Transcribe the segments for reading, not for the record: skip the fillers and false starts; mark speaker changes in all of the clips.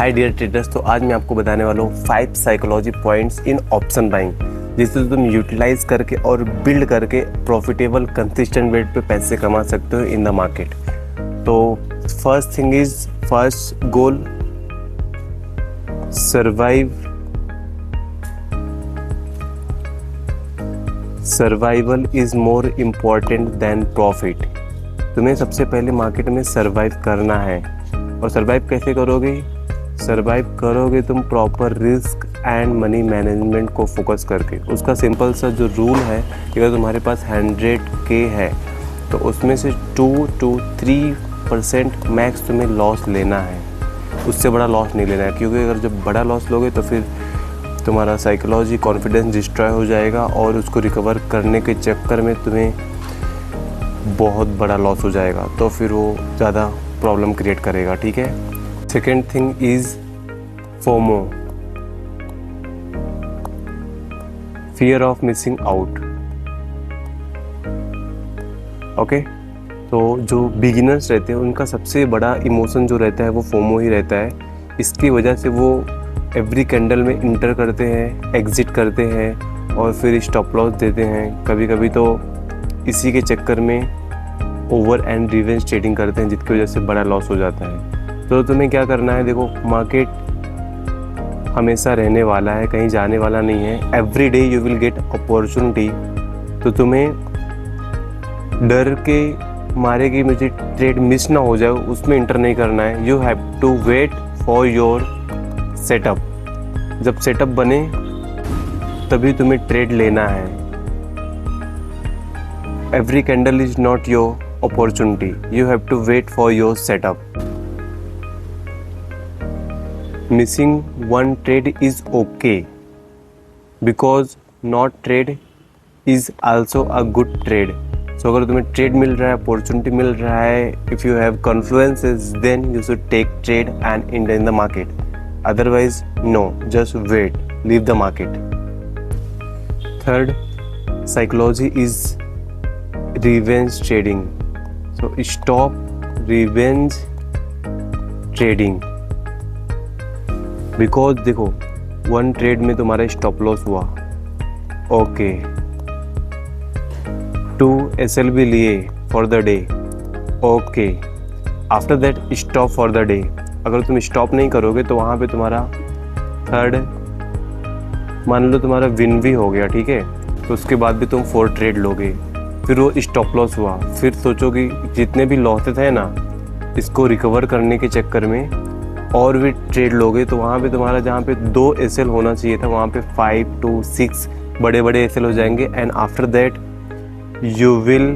Speaker 1: Hi dear traders, तो आज मैं आपको बताने वाला हूँ 5 psychology points in option buying, जिससे तुम यूटिलाइज करके और बिल्ड करके प्रॉफिटेबल कंसिस्टेंट वेट पे पैसे कमा सकते हो इन द मार्केट। तो first goal survival is more important than profit. तुम्हें सबसे पहले मार्केट में सर्वाइव करना है। और सर्वाइव कैसे करोगे? सर्वाइव करोगे तुम proper risk and money management को फोकस करके। उसका सिंपल सा जो रूल है कि अगर तुम्हारे पास 100K है तो उसमें से 2 to 3% मैक्स तुम्हें लॉस लेना है। उससे बड़ा लॉस नहीं लेना है, क्योंकि अगर जब बड़ा लॉस लोगे तो फिर तुम्हारा साइकोलॉजी कॉन्फिडेंस डिस्ट्रॉय हो जाएगा और उसको रिकवर करने के चक्कर में तुम्हें बहुत बड़ा लॉस हो जाएगा, तो फिर वो ज़्यादा प्रॉब्लम क्रिएट करेगा। ठीक है। Second thing is FOMO, fear of missing out. Okay, तो जो बिगिनर्स रहते हैं उनका सबसे बड़ा इमोशन जो रहता है वो फोमो ही रहता है। इसकी वजह से वो एवरी कैंडल में इंटर करते हैं, एग्जिट करते हैं और फिर स्टॉप लॉस देते हैं। कभी कभी तो इसी के चक्कर में ओवर एंड रिवेंज ट्रेडिंग करते हैं, जिसकी वजह से बड़ा लॉस हो जाता है। तो तुम्हें क्या करना है? देखो, मार्केट हमेशा रहने वाला है, कहीं जाने वाला नहीं है। Every day you will get opportunity. तो तुम्हें डर के मारे कि मुझे ट्रेड मिस ना हो जाए, उसमें इंटर नहीं करना है। You have to wait for your setup. जब सेटअप बने तभी तुम्हें ट्रेड लेना है। Every candle is not your opportunity. You have to wait for your setup. Missing one trade is okay, because not trade is also a good trade. So अगर तुम्हें trade मिल रहा है, अपॉर्चुनिटी मिल रहा है, if you have confluences, then you should take trade and enter in the market. Otherwise, no, just wait, leave the market. Third, psychology is revenge trading. So stop revenge trading, because देखो, one trade में तुम्हारा stop loss हुआ, okay, 2 SLB लिए for the day, okay, after that stop for the day. अगर तुम stop नहीं करोगे तो वहाँ पे तुम्हारा थर्ड, मान लो तुम्हारा विन भी हो गया, ठीक है, तो उसके बाद भी तुम 4 ट्रेड लोगे, फिर वो स्टॉप लॉस हुआ, फिर सोचोगे जितने भी लॉसेस हैं ना, इसको रिकवर करने के चक्कर में और भी ट्रेड लोगे, तो वहाँ पे तुम्हारा जहाँ पे 2 SL होना चाहिए था वहाँ पे 5 to 6 बड़े बड़े SL हो जाएंगे। And after that you will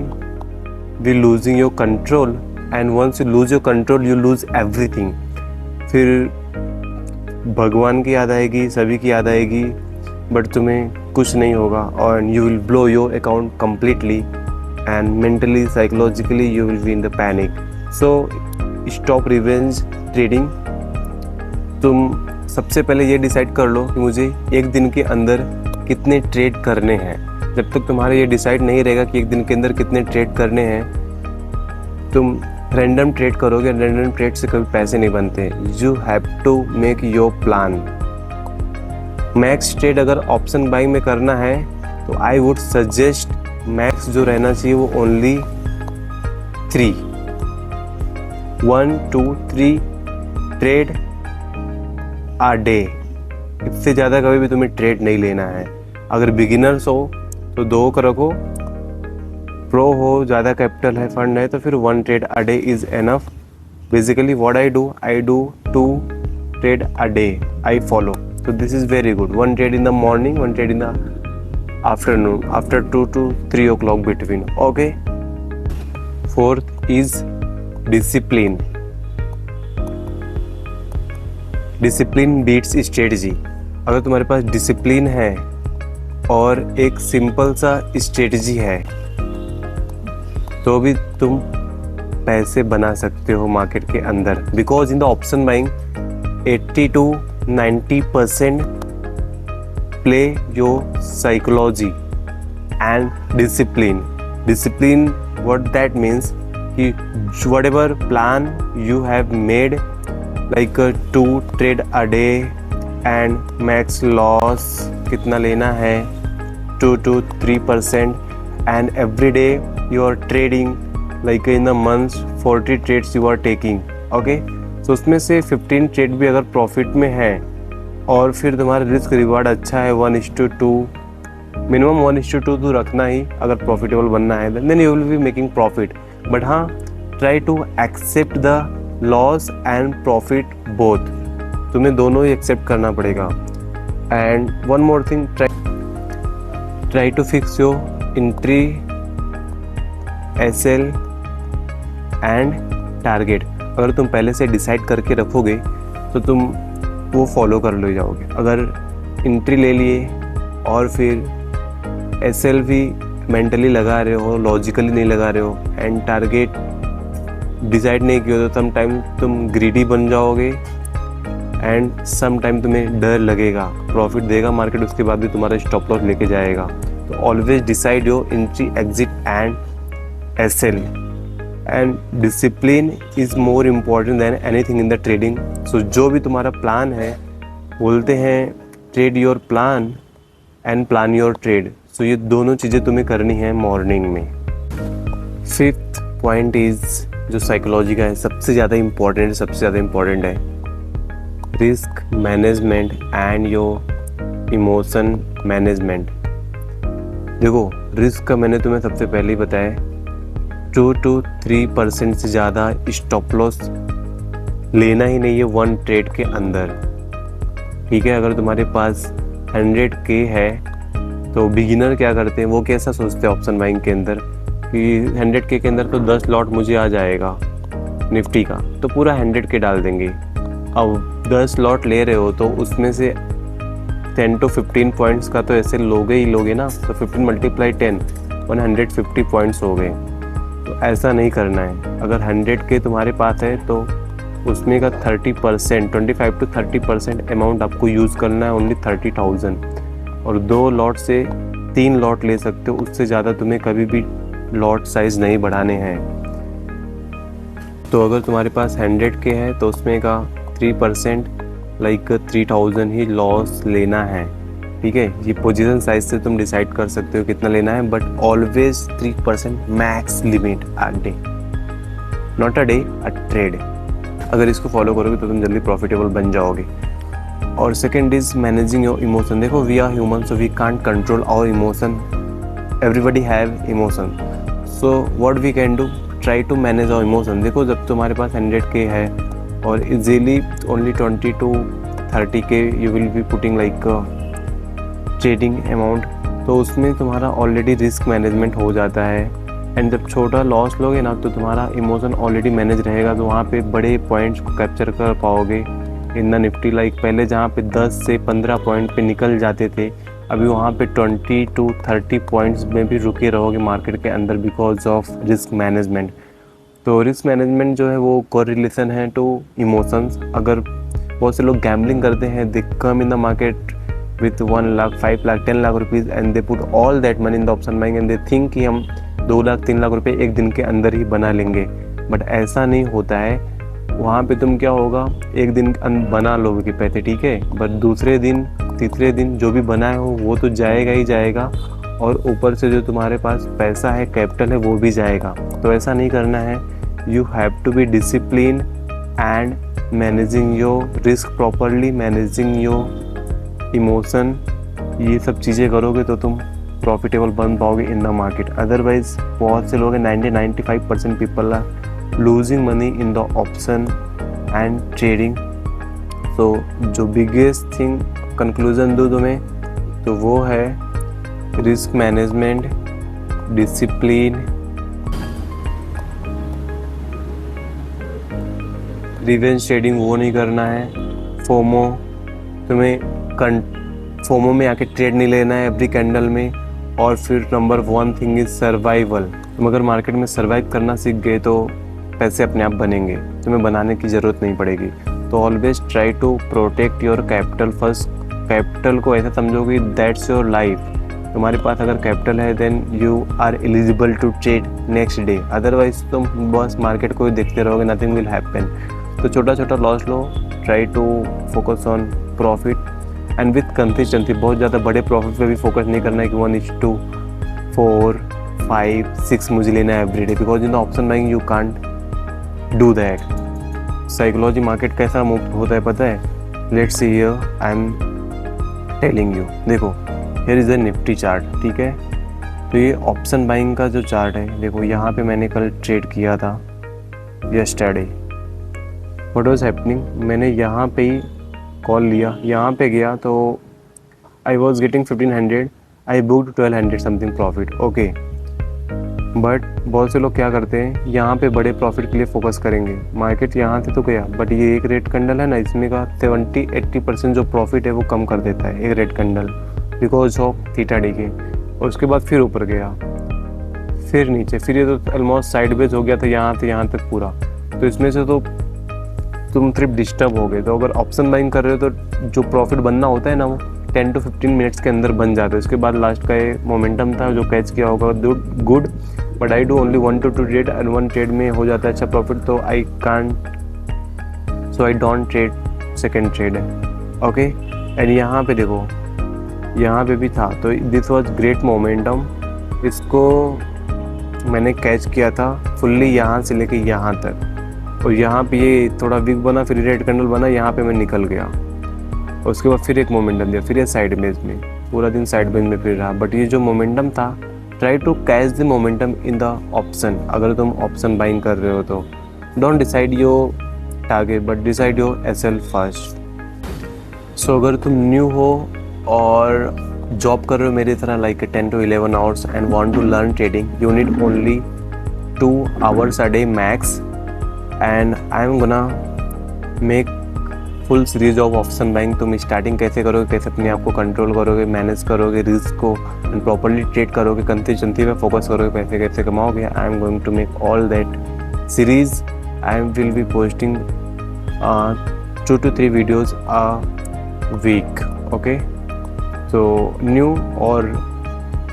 Speaker 1: be losing your control, and once you lose your control you lose everything. फिर भगवान की याद आएगी, सभी की याद आएगी, बट तुम्हें कुछ नहीं होगा और you will blow your account completely and mentally psychologically you will be in the panic. So stop revenge trading. तुम सबसे पहले ये डिसाइड कर लो कि मुझे एक दिन के अंदर कितने ट्रेड करने हैं। जब तक तुम्हारा ये डिसाइड नहीं रहेगा कि एक दिन के अंदर कितने ट्रेड करने हैं, तुम रैंडम ट्रेड करोगे। रैंडम ट्रेड से कभी पैसे नहीं बनते। You have to make your plan. Max trade अगर ऑप्शन बाइंग में करना है तो आई वुड सजेस्ट मैक्स जो रहना चाहिए वो only 1 to 3 trade a day. इससे ज़्यादा कभी भी तुम्हें ट्रेड नहीं लेना है। अगर बिगिनर्स हो तो 2 का रखो, प्रो हो, ज़्यादा कैपिटल है, फंड है, तो फिर 1 trade a day is enough. Basically what I do 2 trade a day I follow. So this is very good. 1 trade in the morning, 1 trade in the afternoon, after 2 to 3 o'clock between. Okay. Fourth is discipline. Discipline beats strategy. अगर तुम्हारे पास discipline है और एक simple सा strategy है तो भी तुम पैसे बना सकते हो मार्केट के अंदर। Because in the option buying 80 to 90% play your psychology and discipline. What that means कि whatever plan you have made like 2 trade a day and max loss कितना लेना है 2 to 3% and every day you are trading like in the month 40 trades you are taking. Okay, तो उसमें से 15 trade भी अगर profit में है और फिर तुम्हारा रिस्क रिवार्ड अच्छा है 1:2, मिनिमम 1:2 तो रखना ही अगर प्रॉफिटेबल बनना है, then you will be making profit. But हाँ, try to accept the loss and profit both, तुम्हें दोनों ही एक्सेप्ट करना पड़ेगा। And one more thing, try to fix your entry SL and target. अगर तुम पहले से डिसाइड करके रखोगे तो तुम वो फॉलो कर ले जाओगे। अगर एंट्री ले लिए और फिर SL भी मेंटली लगा रहे हो, लॉजिकली नहीं लगा रहे हो, एंड टारगेट डिसाइड नहीं किया तो सम टाइम तुम ग्रीडी बन जाओगे एंड सम टाइम तुम्हें डर लगेगा, प्रॉफिट देगा मार्केट उसके बाद भी तुम्हारा स्टॉप लॉस लेके जाएगा। तो always decide your entry exit and SL and discipline is more important than anything in the trading. So जो भी तुम्हारा प्लान है, बोलते हैं trade your plan and plan your trade. So ये दोनों चीज़ें तुम्हें करनी है मॉर्निंग में। 5th पॉइंट इज़ जो साइकोलॉजी का है, सबसे ज़्यादा इम्पॉर्टेंट है risk management and your emotion management. देखो, रिस्क का मैंने तुम्हें सबसे पहले ही बताया 2 to 3% से ज़्यादा स्टॉप लॉस लेना ही नहीं है 1 ट्रेड के अंदर। ठीक है, अगर तुम्हारे पास 100K है तो बिगिनर क्या करते हैं, वो कैसा सोचते हैं ऑप्शन बाइंग के अंदर कि 100K के अंदर तो 10 लॉट मुझे आ जाएगा निफ्टी का, तो पूरा 100K डाल देंगे। अब 10 लॉट ले रहे हो तो उसमें से 10 to 15 पॉइंट्स का तो ऐसे लोगे ही लोगे ना, तो 15 × 10 150 पॉइंट्स हो गए। तो ऐसा नहीं करना है। अगर 100K तुम्हारे पास है तो उसमें का 30%, 25 to 30% अमाउंट आपको यूज़ करना है, ओनली 30,000। और 2 लॉट से 3 लॉट ले सकते हो, उससे ज़्यादा तुम्हें कभी भी लॉट साइज़ नहीं बढ़ाने हैं। तो अगर तुम्हारे पास 100K है तो उसमें का 3% लाइक 3,000 ही लॉस लेना है। ठीक है, ये पोजीशन साइज से तुम डिसाइड कर सकते हो कितना लेना है, but always 3% max limit a day, not a day, a trade. अगर इसको फॉलो करोगे तो तुम जल्दी प्रॉफिटेबल बन जाओगे। और second is managing your emotion. देखो, we are human, so we can't control our emotion, everybody have emotion, so what we can do, try to manage our emotion. देखो, जब तुम्हारे पास 100K है और easily only 20 to 30K you will be putting like trading amount, तो उसमें तुम्हारा already risk management हो जाता है। एंड जब छोटा लॉस लोगे ना तो तुम्हारा इमोशन ऑलरेडी मैनेज रहेगा, तो वहाँ पे बड़े पॉइंट्स को कैप्चर कर पाओगे इन द निफ्टी। लाइक पहले जहाँ पे 10 से 15 पॉइंट पे निकल जाते थे, अभी वहाँ पे 20 to 30 पॉइंट्स में भी रुके रहोगे मार्केट के अंदर बिकॉज ऑफ रिस्क मैनेजमेंट। तो रिस्क मैनेजमेंट जो है वो कोरिलेशन है टू इमोशंस। अगर बहुत से लोग गैम्बलिंग करते हैं, they come in the market with 1 lakh, 5 lakh, 10 lakh rupees and they put all that money in the option buying and they think कि हम 2 लाख 3 लाख रुपए एक दिन के अंदर ही बना लेंगे, बट ऐसा नहीं होता है। वहाँ पे तुम क्या होगा, एक दिन बना लोगे पैसे, ठीक है, बट दूसरे दिन तीसरे दिन जो भी बनाए हो वो तो जाएगा ही जाएगा, और ऊपर से जो तुम्हारे पास पैसा है, कैपिटल है, वो भी जाएगा। तो ऐसा नहीं करना है। You have to be discipline and managing your risk properly, managing your emotion. ये सब चीज़ें करोगे तो तुम प्रॉफिटेबल बन पाओगे इन द मार्केट। अदरवाइज बहुत से लोग 90-95% people are losing money in the option and trading. तो जो बिगेस्ट थिंग कंक्लूजन दूँ तुम्हें तो वो है risk management, discipline, revenge trading वो नहीं करना है, फोमो तुम्हें फोमो में आके ट्रेड नहीं लेना है एवरी कैंडल में। और फिर नंबर 1 थिंग इज सर्वाइवल। तुम अगर मार्केट में सर्वाइव करना सीख गए तो पैसे अपने आप बनेंगे, तुम्हें बनाने की ज़रूरत नहीं पड़ेगी। तो always try to protect your capital first. Capital को ऐसा समझोगे दैट्स योर लाइफ। तुम्हारे पास अगर कैपिटल है then you are eligible to trade next day, otherwise तुम बस मार्केट को देखते रहोगे, नथिंग विल हैपन। तो छोटा छोटा लॉस लो, try to focus on profit and with consistency. बहुत ज़्यादा बड़े प्रॉफिट पे भी फोकस नहीं करना है कि 1:2, 4, 5, 6 मुझे लेना है every day, because in the option buying you can't do that. Psychology market कैसा मूव होता है पता है? Let's see here, I am telling you. देखो here is a Nifty chart, ठीक है। तो ये ऑप्शन बाइंग का जो चार्ट है, देखो यहाँ पे मैंने कल ट्रेड किया था यस्टरडे। व्हाट वाज हैपनिंग, मैंने यहाँ पे ही कॉल लिया, यहाँ पे गया तो I was getting 1500, I booked 1200 something profit, okay. But बहुत से लोग क्या करते हैं, यहाँ पे बड़े प्रॉफिट के लिए फोकस करेंगे। मार्केट यहाँ से तो गया, बट ये एक रेड कैंडल है ना, इसमें का 70-80% जो प्रॉफिट है वो कम कर देता है एक red candle, because of theta D के। और उसके बाद फिर ऊपर गया, फिर नीचे, फिर ये तो ऑलमोस्ट साइडवेज हो गया था यहाँ से यहाँ तक पूरा। तो इसमें से तो तुम सिर्फ डिस्टर्ब हो गए। तो अगर ऑप्शन बाइंग कर रहे हो तो जो प्रॉफिट बनना होता है ना, वो 10 to 15 मिनट्स के अंदर बन जाता है। उसके बाद लास्ट का ये मोमेंटम था जो कैच किया होगा good, but I do only 1 to 2 trade and 1 trade में हो जाता है अच्छा प्रॉफिट, तो I don't trade second trade, okay. And यहाँ पे देखो, यहाँ पे भी था, तो दिस वॉज ग्रेट मोमेंटम। इसको मैंने कैच किया था फुल्ली यहाँ से लेके यहाँ तक, और यहाँ पे ये थोड़ा वीक बना, फिर रेड कैंडल बना, यहाँ पे मैं निकल गया। उसके बाद फिर एक मोमेंटम दिया, फिर ये साइड बेज में, पूरा दिन साइड बेज में फिर रहा। बट ये जो मोमेंटम था, try to catch the momentum in the option. अगर तुम ऑप्शन बाइंग कर रहे हो तो don't decide your target, but decide your SL first. So अगर तुम न्यू हो और जॉब कर रहे हो मेरी तरह like 10 to 11 hours and want to learn trading, you need only 2 hours a day max, and I am gonna make full series of option buying. तुम स्टार्टिंग कैसे करोगे, कैसे अपने आप को कंट्रोल करोगे, मैनेज करोगे रिस्क को, एंड प्रॉपरली ट्रेड करोगे, कंसिस्टेंसी पे फोकस करोगे, पैसे कैसे कमाओगे। I am going to make all that series. I will be posting 2 to 3 videos a week, okay? So new or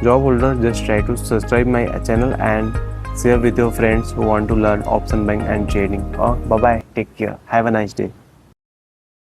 Speaker 1: job holder, just try to subscribe my channel and share with your friends who want to learn option buying and trading. Bye bye, take care, have a nice day.